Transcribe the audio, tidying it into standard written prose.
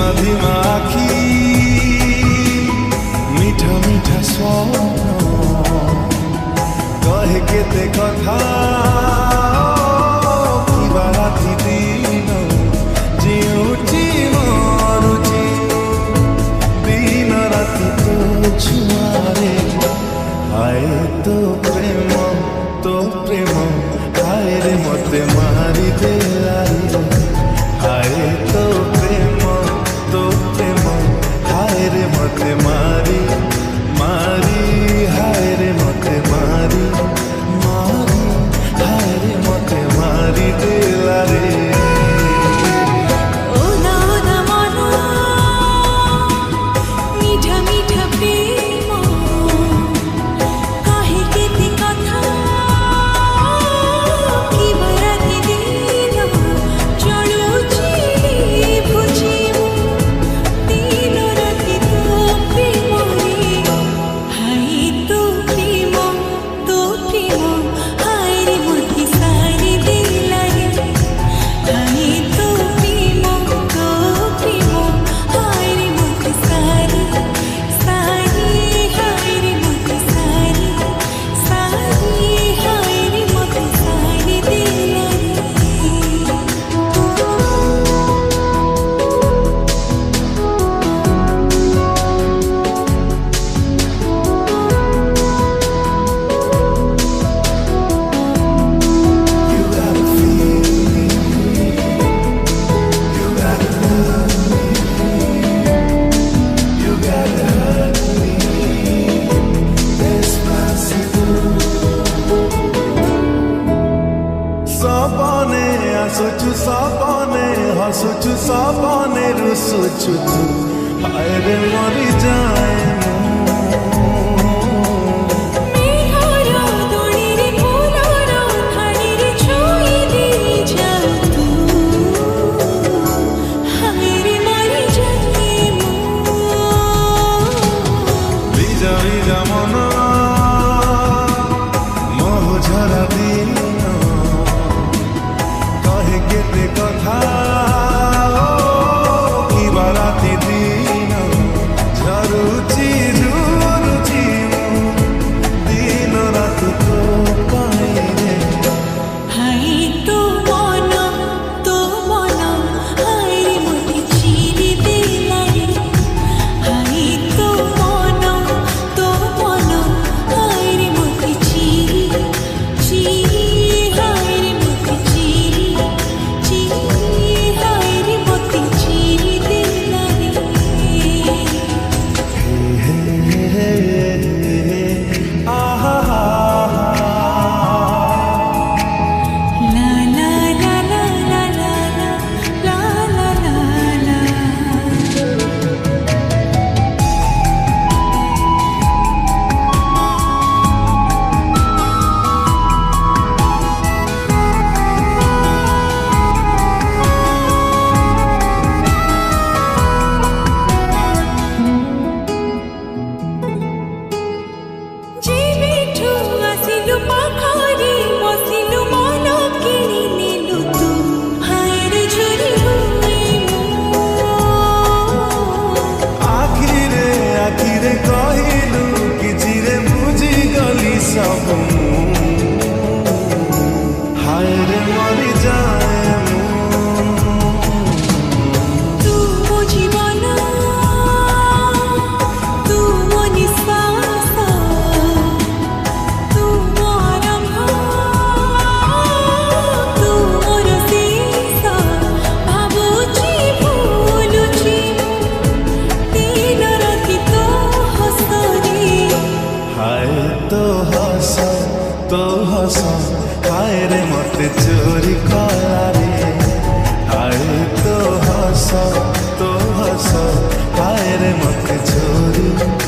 धिमा धिमा आखि मीठा मीठा स्वप्न कहे केते कथा किबा राति दिन जिउची मरुची दिन राति तो छुआरे हाय तो प्रेम हाय रे मते मारी देला हाय तो प्रेम हाय रे मते मारी हाय रे मते मारी हाय रे मते मारी देला रे सपने हसुछु सपने रुसुछु हाय रे मरी जाए কথা কিবা রাতি দিন ঝরুচি ঝরুচি দিন রাতি তো পাইরে হাই তো মন হাই রে মতে চিরি দিলাই হাই তো মন হাই রে মতে চিরি হাই রে মতে চিরি हाय रे मरी जाए तू मो जीवन तू मो निश्वास तू मो आरंभ तू मोर शेष भावुची भूलुची दिन राति तो हसरी हाय तो हस हाय रे मते चोरी कला रे हाय तो हस हाय रे मते चोरी